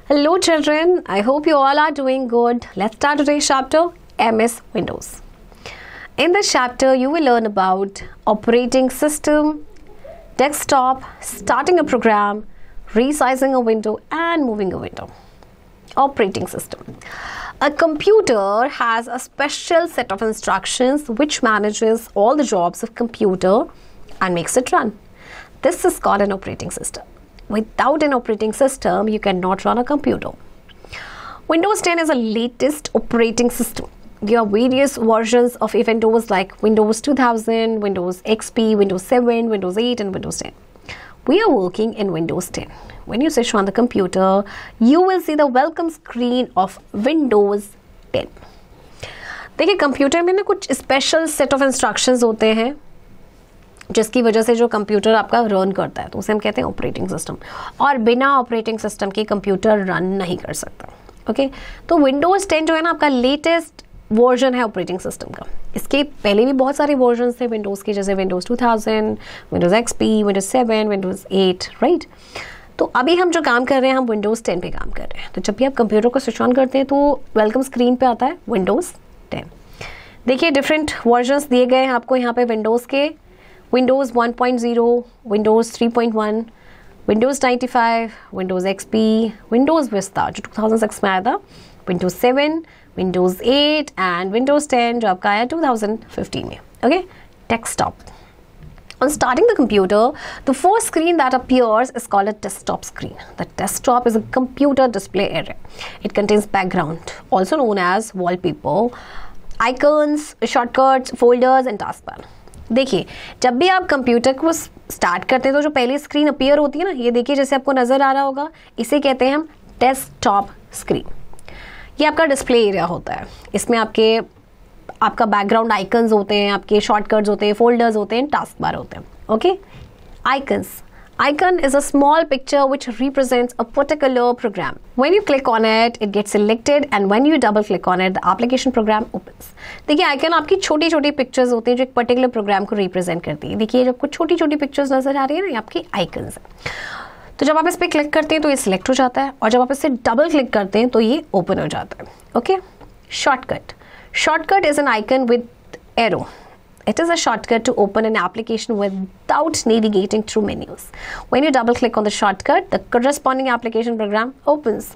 Hello children, I hope you all are doing good. Let's start today's chapter, MS Windows. In this chapter, you will learn about operating system, desktop, starting a program, resizing a window and moving a window. Operating system. A computer has a special set of instructions which manages all the jobs of computer and makes it run. This is called an operating system. Without an operating system, you cannot run a computer. Windows 10 is the latest operating system. There are various versions of Windows like Windows 2000, Windows XP, Windows 7, Windows 8 and Windows 10. We are working in Windows 10. When you switch on the computer, you will see the welcome screen of Windows 10. देखिए computer में ना कुछ special set of instructions होते हैं जिसकी वजह से जो कंप्यूटर आपका रन करता है तो उसे हम कहते हैं ऑपरेटिंग सिस्टम, और बिना ऑपरेटिंग सिस्टम के कंप्यूटर रन नहीं कर सकता. ओके तो विंडोज़ 10 जो है ना आपका लेटेस्ट वर्जन है ऑपरेटिंग सिस्टम का. इसके पहले भी बहुत सारे वर्जन थे विंडोज़ के, जैसे Windows 2000, Windows XP, Windows 7, Windows 8, right. तो अभी हम जो काम कर रहे हैं हम विंडोज़ 10 पे काम कर रहे हैं. तो जब भी आप कंप्यूटर को स्विच ऑन करते हैं तो वेलकम स्क्रीन पे आता है विंडोज़ 10. देखिए डिफरेंट वर्जन्स दिए गए हैं आपको यहाँ पे विंडोज़ के. Windows 1.0, Windows 3.1, Windows 95, Windows XP, Windows vista जो 2006 में आया था, विंडोज़ 7, विंडोज़ 8 एंड विंडोज़ 10 जो आपका आया 2015 में. Okay desktop. On starting the computer, the first screen that appears is called a desktop screen. The desktop is a computer display area. It contains background, also known as wallpaper, icons, shortcuts, folders and taskbar. देखिए जब भी आप computer को start करते हैं तो जो पहली स्क्रीन अपीयर होती है ना, ये देखिए जैसे आपको नज़र आ रहा होगा, इसे कहते हैं हम डेस्कटॉप स्क्रीन. ये आपका डिस्प्ले एरिया होता है. इसमें आपका बैकग्राउंड आइकन्स होते हैं, आपके शॉर्टकट्स होते हैं, फोल्डर्स होते हैं, टास्क बार होते हैं. Okay icons. Icon is a small picture which represents a particular program. When you click on it, it gets selected and when you double click on it, the application program opens. देखिए icon आपकी छोटी छोटी pictures होती हैं जो एक particular programme को represent करती है. देखिए जब कुछ छोटी छोटी पिक्चर्स नजर आ रही है ना, ये आपकी आइकन्स है. तो जब आप इस पर क्लिक करते हैं तो ये सिलेक्ट हो जाता है और जब आप इसे डबल क्लिक करते हैं तो ये ओपन हो जाता है. Okay shortcut. Shortcut is an icon with arrow. It is a shortcut to open an application without navigating through menus. When you double click on the shortcut, the corresponding application program opens.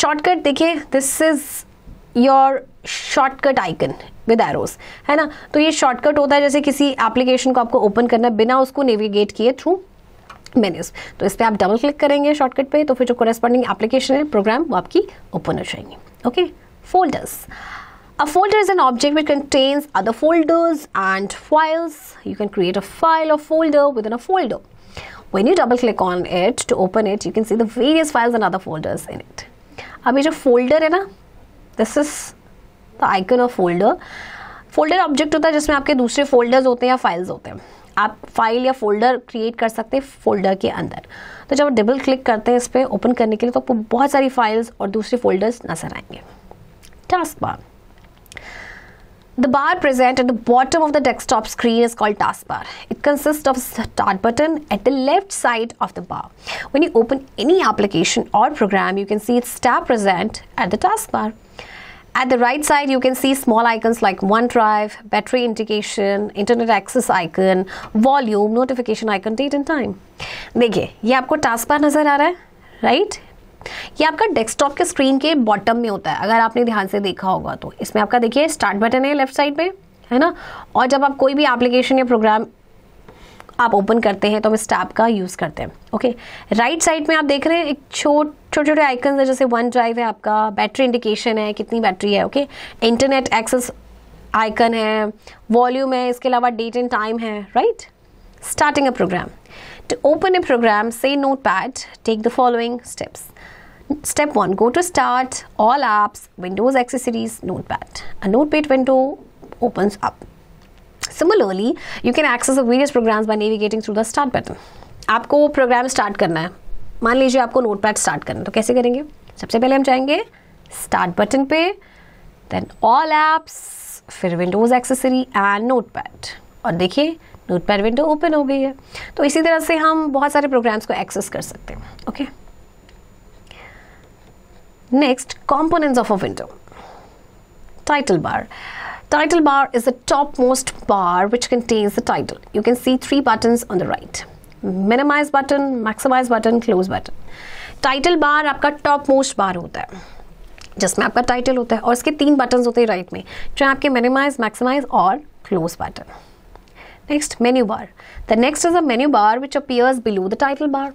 Shortcut देखिए, this is your shortcut icon with arrows, है ना. तो ये shortcut होता है जैसे किसी application को आपको ओपन करना बिना उसको नेविगेट किए थ्रू मेन्यूज. तो इस पर आप डबल क्लिक करेंगे शॉर्टकट पे तो फिर जो corresponding एप्लीकेशन है प्रोग्राम वो आपकी ओपन हो जाएंगे. Okay folders. A folder is an object which contains other folders and files. You can create a file or folder within a folder. When you double click on it to open it, you can see the various files and other folders in it. अब ये जो folder है ना, this is the icon of folder. Folder object होता है जिसमें आपके दूसरे folders होते हैं या files होते हैं. आप फाइल या फोल्डर क्रिएट कर सकते हैं फोल्डर के अंदर. तो जब आप डबल क्लिक करते हैं इस पर ओपन करने के लिए तो आपको बहुत सारी फाइल्स और दूसरे फोल्डर्स नजर आएंगे. Task bar. The bar present at the bottom of the desktop screen is called taskbar. It consists of a start button at the left side of the bar. When you open any application or program, you can see its tab present at the taskbar. At the right side, you can see small icons like OneDrive, battery indication, internet access icon, volume, notification icon, date and time. देखिए ये आपको taskbar नजर आ रहा है, right? ये आपका desktop के screen के बॉटम में होता है. अगर आपने ध्यान से देखा होगा तो इसमें आपका देखिए स्टार्ट बटन है लेफ्ट साइड में, है ना. और जब आप कोई भी एप्लीकेशन या प्रोग्राम आप ओपन करते हैं तो हम इस टैब का यूज़ करते हैं. ओके राइट साइड में आप देख रहे हैं एक छोटे छोटे आइकन है जैसे वन ड्राइव है आपका, बैटरी इंडिकेशन है कितनी बैटरी है. ओके इंटरनेट एक्सेस आइकन है, वॉल्यूम है, इसके अलावा डेट एंड टाइम है, right. Starting a program. To open a program, say Notepad, take the following steps. Step 1, go to Start, All Apps, Windows Accessories, Notepad. A Notepad window opens up. Similarly, you can access the various programs by navigating through the Start button. आपको programme start करना है. मान लीजिए आपको notepad start करना है तो कैसे करेंगे? सबसे पहले हम जाएंगे स्टार्ट बटन पे, देन ऑल एप्स, फिर विंडोज़ एक्सेसरी एंड नोटपैड, और देखिए नोटपैड विंडो ओपन हो गई है. तो इसी तरह से हम बहुत सारे प्रोग्राम्स को एक्सेस कर सकते हैं. Okay Next, components of a window. Title bar. Title bar is the topmost bar which contains the title. You can see 3 buttons on the right. Minimize button, maximize button, close button. Title bar आपका top most बार होता है जिसमें आपका title होता है और इसके 3 button होते हैं राइट में जो आपके मिनिमाइज, मैक्सिमाइज और close button. Next, menu bar. The next is a menu bar which appears below the title bar.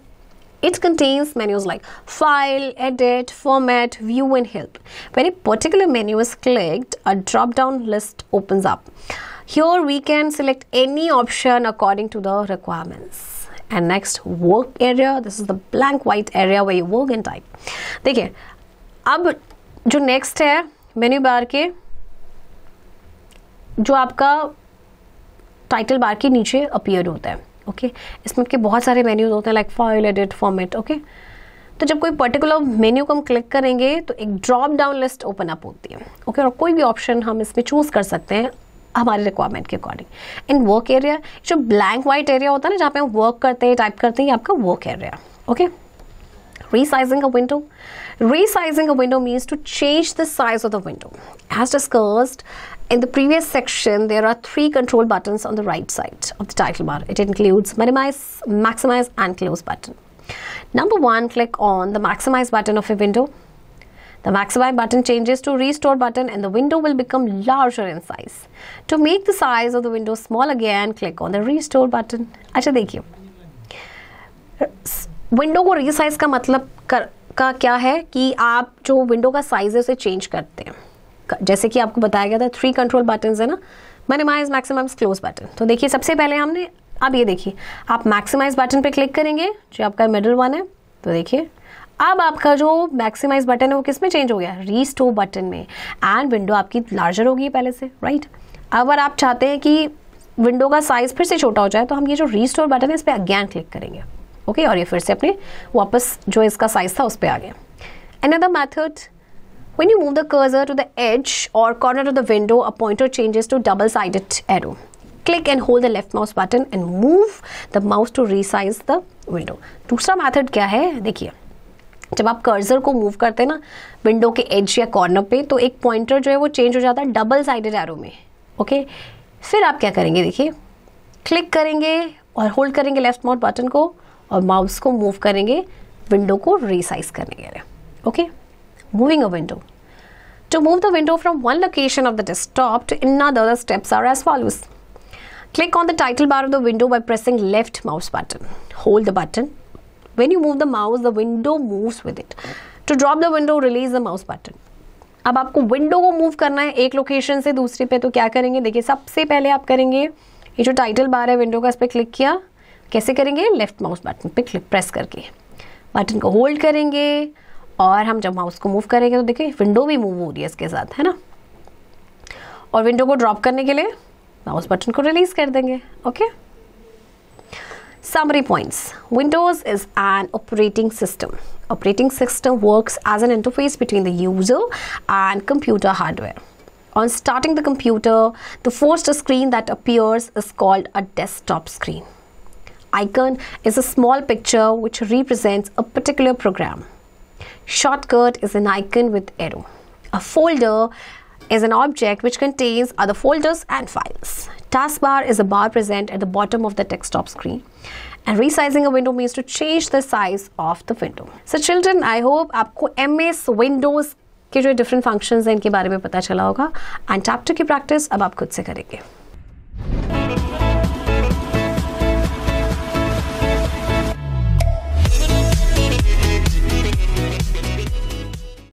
It contains menus like File, Edit, Format, View and Help. When a particular menu is clicked, a drop-down list opens up. Here we can select any option according to the requirements. And next, work area. This is the blank white area where you work and type. देखिए, अब जो next है menu bar के जो आपका title bar के नीचे appear होता है. ओके इसमें के बहुत सारे मेन्यूज होते हैं like file, edit, format. Okay तो जब कोई पर्टिकुलर मेन्यू को हम क्लिक करेंगे तो एक drop down list open up होती है. ओके और कोई भी ऑप्शन हम इसमें चूज कर सकते हैं हमारे रिक्वायरमेंट के अकॉर्डिंग. इन वर्क एरिया, जो ब्लैंक वाइट एरिया होता है ना जहाँ पे हम वर्क करते हैं, टाइप करते हैं, ये आपका work area. Okay resizing a window. Resizing a window means to change the size of the window. As discussed in the previous section, there are 3 control buttons on the right side of the title bar. It includes minimize, maximize and close button. Number 1, click on the maximize button of a window. The maximize button changes to restore button and the window will become larger in size. To make the size of the window small again, click on the restore button. अच्छा देखिए, window को resize का मतलब का क्या है कि आप जो विंडो का साइज है उसे चेंज करते हैं. जैसे कि आपको बताया गया था 3 कंट्रोल बटन्स है ना, मिनिमाइज, मैक्सिमाइज, क्लोज बटन. तो देखिए सबसे पहले हमने, अब ये देखिए आप मैक्सिमाइज बटन पे क्लिक करेंगे जो आपका मिडिल वन है. तो देखिए अब आपका जो मैक्सिमाइज बटन है वो किस में चेंज हो गया, रीस्टोर बटन में. एंड विंडो आपकी लार्जर होगी पहले से, राइट. अगर आप चाहते हैं कि विंडो का साइज फिर से छोटा हो जाए तो हम ये जो रीस्टोर बटन है इस पर अगेन क्लिक करेंगे. ओके और ये फिर से अपने वापस जो इसका साइज था उस पर आ गया. Another method, when you move the cursor to the edge or corner of the window, a pointer changes to double-sided arrow. Click and hold the left mouse button and move the mouse to resize the window. दूसरा method क्या है, देखिए जब आप cursor को move करते हैं ना विंडो के एज या कॉर्नर पे तो एक पॉइंटर जो है वो चेंज हो जाता है डबल साइडेड एरो में. ओके फिर आप क्या करेंगे, देखिए क्लिक करेंगे और होल्ड करेंगे लेफ्ट माउस बटन को और माउस को मूव करेंगे विंडो को रीसाइज करने के लिए. Okay moving a window. To move the window from one location of the desktop to another, the steps are as follows. Click on the title bar of the window by pressing left mouse button. Hold the button. When you move the mouse, the window moves with it. To drop the window, release the mouse button. अब आपको window को move करना है एक location से दूसरी पे, तो क्या करेंगे, देखिए सबसे पहले आप करेंगे ये जो टाइटल बार है विंडो का, इस पर क्लिक किया. कैसे करेंगे, लेफ्ट माउस बटन पे क्लिक प्रेस करके बटन को होल्ड करेंगे और हम जब माउस को मूव करेंगे तो देखिए विंडो भी मूव हो रही है इसके साथ, है ना. और विंडो को ड्रॉप करने के लिए माउस बटन को रिलीज कर देंगे. Okay summary points. Windows is an operating system. Operating system works as an interface between the user and computer hardware. On starting the computer, the first screen that appears is called a desktop screen. Icon is a small picture which represents a particular program. Shortcut is an icon with arrow. A folder is an object which contains other folders and files. Taskbar is a bar present at the bottom of the desktop screen. And resizing a window means to change the size of the window. So children, I hope आपको MS Windows के जो different functions हैं इनके बारे में पता चला होगा. And chapter की practice अब आप खुद से करेंगे.